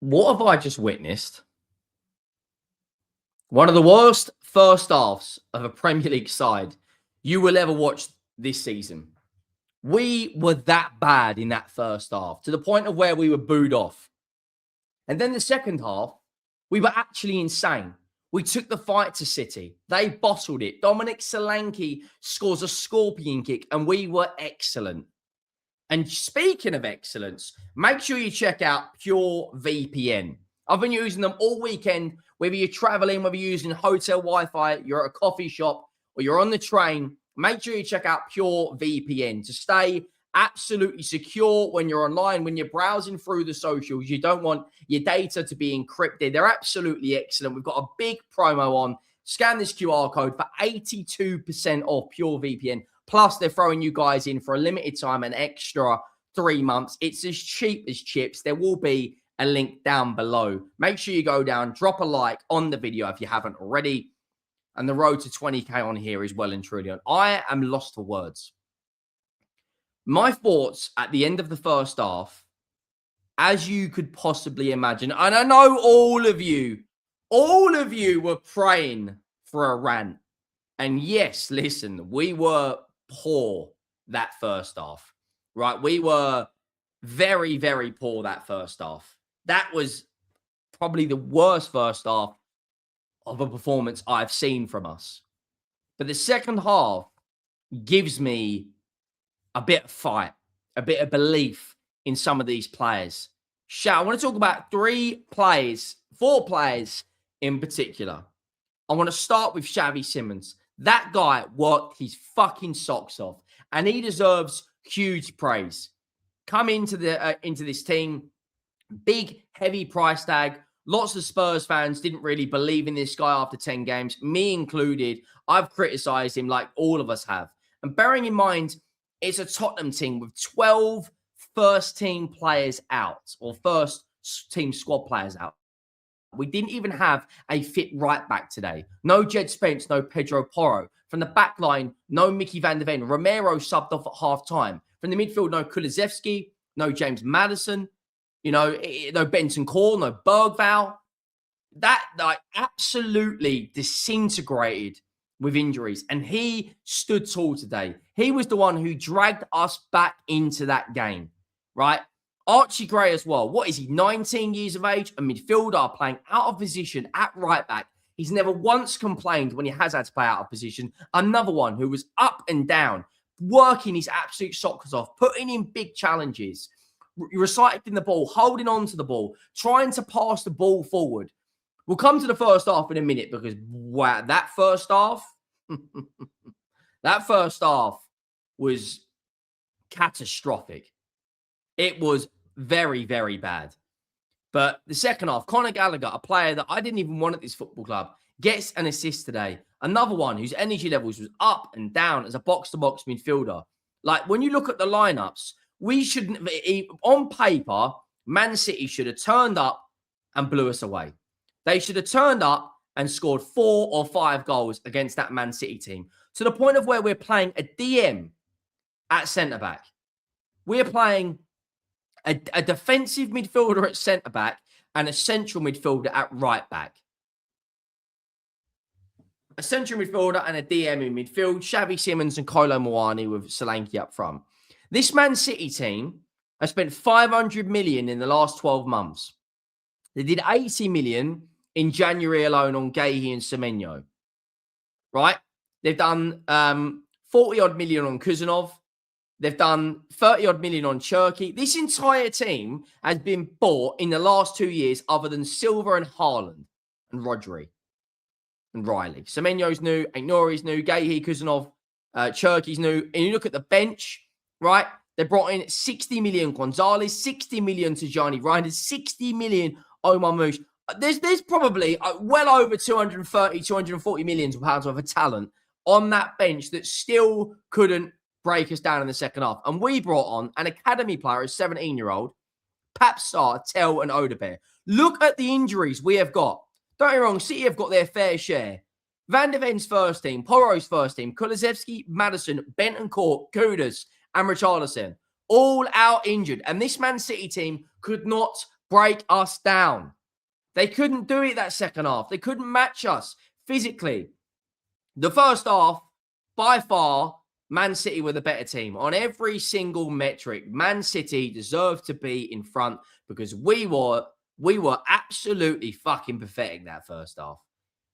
What have I just witnessed? One of the worst first halves of a Premier League side you will ever watch this season. We were that bad in that first half to the point of where we were booed off. And then the second half, we were actually insane. We took the fight to City. They bottled it. Dominic Solanke scores a scorpion kick, and we were excellent. And speaking of excellence, make sure you check out Pure VPN. I've been using them all weekend, whether you're traveling, whether you're using hotel Wi-Fi, you're at a coffee shop, or you're on the train. Make sure you check out Pure VPN to stay absolutely secure when you're online, when you're browsing through the socials. You don't want your data to be encrypted. They're absolutely excellent. We've got a big promo on. Scan this QR code for 82% off Pure VPN. Plus, they're throwing you guys in for a limited time, an extra 3 months. It's as cheap as chips. There will be a link down below. Make sure you go down, drop a like on the video if you haven't already. And the road to 20K on here is well and truly on. I am lost for words. My thoughts at the end of the first half, as you could possibly imagine, and I know all of you were praying for a rant. And yes, listen, we were poor that first half, right? We were very, very poor that first half. That was probably the worst first half of a performance I've seen from us. But the second half gives me a bit of fight, a bit of belief in some of these players. I want to talk about 4 players in particular. I want to start with Xavi Simons. That guy worked his fucking socks off, and he deserves huge praise. Come into this team, big, heavy price tag. Lots of Spurs fans didn't really believe in this guy after 10 games, me included. I've criticized him like all of us have. And bearing in mind, it's a Tottenham team with 12 first-team players out, or first-team squad players out. We didn't even have a fit right back today. No Jed Spence, no Pedro Porro. From the back line, no Mickey van der Ven. Romero subbed off at half-time. From the midfield, no Kulusevski, no James Maddison, no Benton Cole, no Bergval. That absolutely disintegrated with injuries. And he stood tall today. He was the one who dragged us back into that game, right? Archie Gray as well. What is he, 19 years of age? A midfielder playing out of position at right back. He's never once complained when he has had to play out of position. Another one who was up and down, working his absolute sockers off, putting in big challenges, recycling the ball, holding on to the ball, trying to pass the ball forward. We'll come to the first half in a minute because, wow, that first half was catastrophic. It was very, very bad. But the second half, Conor Gallagher, a player that I didn't even want at this football club, gets an assist today. Another one whose energy levels was up and down as a box-to-box midfielder. Like, when you look at the lineups, we shouldn't, on paper, Man City should have turned up and blew us away. They should have turned up and scored 4 or 5 goals against that Man City team, to the point of where we're playing a DM at centre-back. We're playing a defensive midfielder at centre-back and a central midfielder at right-back. A central midfielder and a DM in midfield, Xavi Simons and Kolo Muani with Solanke up front. This Man City team has spent 500 million in the last 12 months. They did 80 million in January alone on Cherki and Semenyo, right? They've done 40-odd million on Kuzanov. They've done 30-odd million on Cherki. This entire team has been bought in the last 2 years other than Silva and Haaland and Rodri and Riley. Semenyo's new, Aït-Nouri's new, Cherki, Kuzanov, Cherki's new. And you look at the bench, right? They brought in 60 million Gonzalez, 60 million Tijani Reinders, 60 million Omar Mouche. There's probably well over 230, 240 million pounds worth of talent on that bench that still couldn't break us down in the second half. And we brought on an academy player, a 17-year-old, Papsar, Tel and Odebear. Look at the injuries we have got. Don't get me wrong, City have got their fair share. Van der Ven's first team, Porro's first team, Kulusevski, Maddison, Benton Court, Kudus, and Richarlison, all out injured. And this Man City team could not break us down. They couldn't do it that second half. They couldn't match us physically. The first half, by far, Man City were the better team. On every single metric, Man City deserved to be in front because we were absolutely fucking pathetic that first half.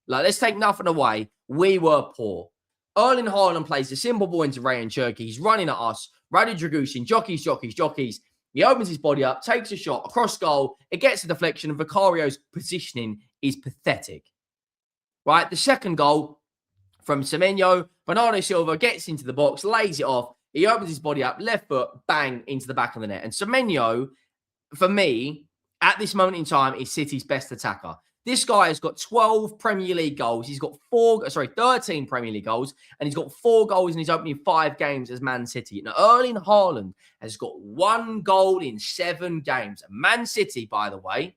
Like, let's take nothing away. We were poor. Erling Haaland plays a simple ball into Ray and Cherki. He's running at us. Radu Dragusin, jockeys. He opens his body up, takes a shot across goal. It gets a deflection, and Vicario's positioning is pathetic. Right? The second goal from Semenyo, Bernardo Silva gets into the box, lays it off. He opens his body up, left foot, bang, into the back of the net. And Semenyo, for me, at this moment in time, is City's best attacker. This guy has got 12 Premier League goals. He's got 13 Premier League goals, and he's got 4 goals in his opening 5 games as Man City. Now, Erling Haaland has got 1 goal in 7 games. Man City, by the way,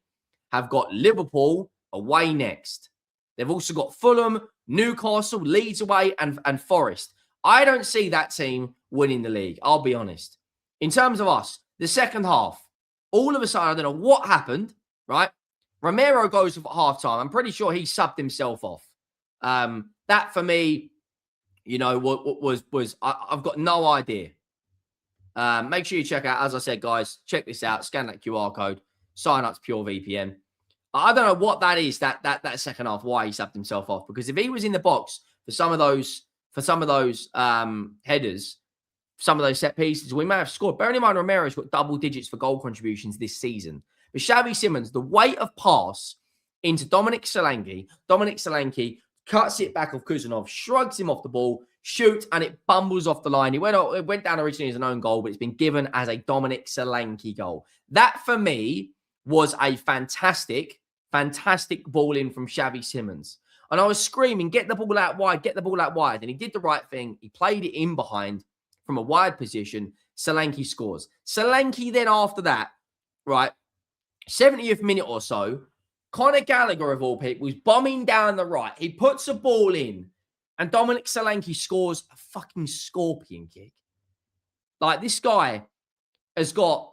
have got Liverpool away next. They've also got Fulham, Newcastle, Leeds away, and Forest. I don't see that team winning the league, I'll be honest. In terms of us, the second half, all of a sudden, I don't know what happened, right? Romero goes off at halftime. I'm pretty sure he subbed himself off. That for me, you know, I've got no idea. Make sure you check out, as I said, guys, check this out. Scan that QR code. Sign up to Pure VPN. I don't know what that is. That second half, why he subbed himself off. Because if he was in the box for some of those headers, some of those set pieces, we may have scored. Bearing in mind, Romero's got double digits for goal contributions this season. But Xavi Simons, the weight of pass into Dominic Solanke cuts it back off Kuzanov, shrugs him off the ball, shoots, and it bumbles off the line. It went down originally as an own goal, but it's been given as a Dominic Solanke goal. That, for me, was a fantastic ball in from Xavi Simons. And I was screaming, get the ball out wide. And he did the right thing. He played it in behind from a wide position. Solanke scores. Solanke then after that, right, 70th minute or so, Conor Gallagher, of all people, was bombing down the right. He puts a ball in, and Dominic Solanke scores a fucking scorpion kick. Like, this guy has got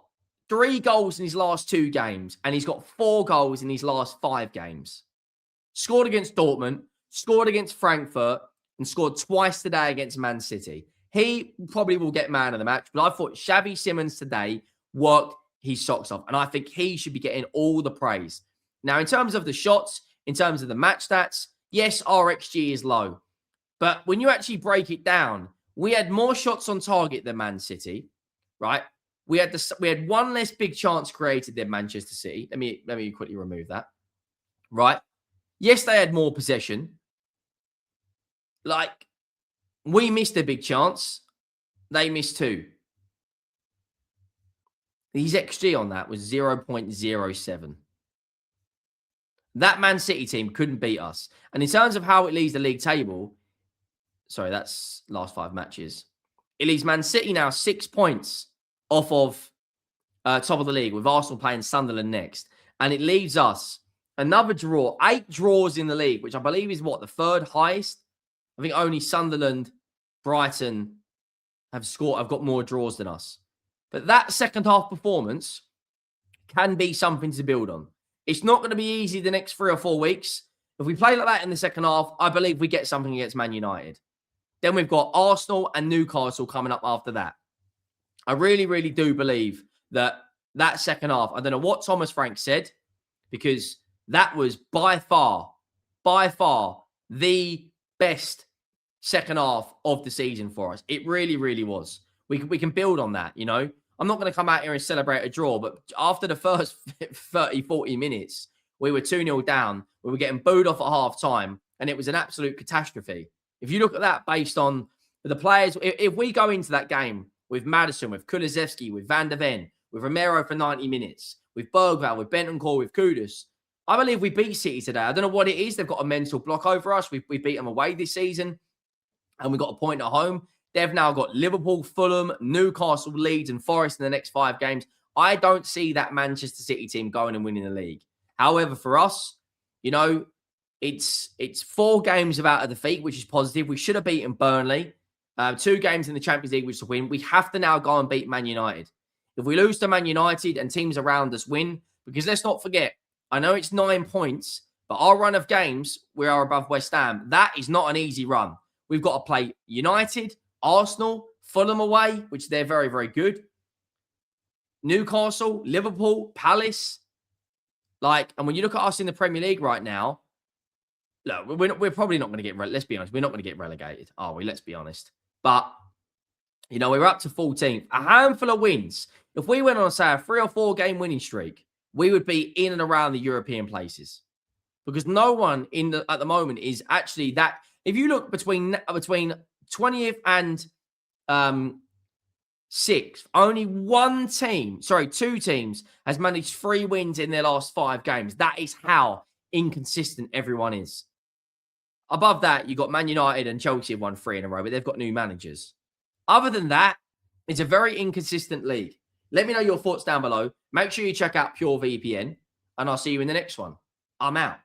3 goals in his last 2 games, and he's got 4 goals in his last 5 games. Scored against Dortmund, scored against Frankfurt, and scored twice today against Man City. He probably will get man of the match, but I thought Xavi Simons today worked his socks off, and I think he should be getting all the praise. Now, in terms of the shots, in terms of the match stats, yes, our XG is low, but when you actually break it down, we had more shots on target than Man City, right? We had 1 less big chance created than Manchester City. Let me quickly remove that. Right? Yes, they had more possession. Like, we missed a big chance. They missed 2. His XG on that was 0.07. That Man City team couldn't beat us. And in terms of how it leads the league table, sorry, that's last 5 matches. It leads Man City now 6 points off of top of the league, with Arsenal playing Sunderland next. And it leaves us another draw, 8 draws in the league, which I believe is what, the 3rd highest? I think only Sunderland, Brighton have got more draws than us. But that second half performance can be something to build on. It's not going to be easy the next 3 or 4 weeks. If we play like that in the second half, I believe we get something against Man United. Then we've got Arsenal and Newcastle coming up after that. I really, really do believe that second half, I don't know what Thomas Frank said, because that was by far the best second half of the season for us. It really, really was. We can build on that, you know. I'm not going to come out here and celebrate a draw, but after the first 30, 40 minutes, we were 2-0 down. We were getting booed off at half-time, and it was an absolute catastrophe. If you look at that based on the players, if we go into that game with Maddison, with Kulusevski, with Van der Ven, with Romero for 90 minutes, with Bergvall, with Bentancur, with Kudus, I believe we beat City today. I don't know what it is. They've got a mental block over us. We beat them away this season, and we got a point at home. They've now got Liverpool, Fulham, Newcastle, Leeds, and Forest in the next 5 games. I don't see that Manchester City team going and winning the league. However, for us, you know, it's 4 games without a defeat, which is positive. We should have beaten Burnley. 2 games in the Champions League, which is a win. We have to now go and beat Man United. If we lose to Man United and teams around us win, Because let's not forget, I know it's 9 points, but our run of games, we are above West Ham. That is not an easy run. We've got to play United, Arsenal, Fulham away, which they're very, very good. Newcastle, Liverpool, Palace. And when you look at us in the Premier League right now, look, we're probably not going to let's be honest, we're not going to get relegated, are we? Let's be honest. But, we're up to 14th. A handful of wins. If we went on, say, a 3 or 4 game winning streak, we would be in and around the European places. Because no one at the moment is actually that. If you look between 20th and 6th, only 2 teams has managed 3 wins in their last 5 games. That is how inconsistent everyone is. Above that, you've got Man United and Chelsea have won 3 in a row, but they've got new managers. Other than that, it's a very inconsistent league. Let me know your thoughts down below. Make sure you check out Pure VPN, and I'll see you in the next one. I'm out.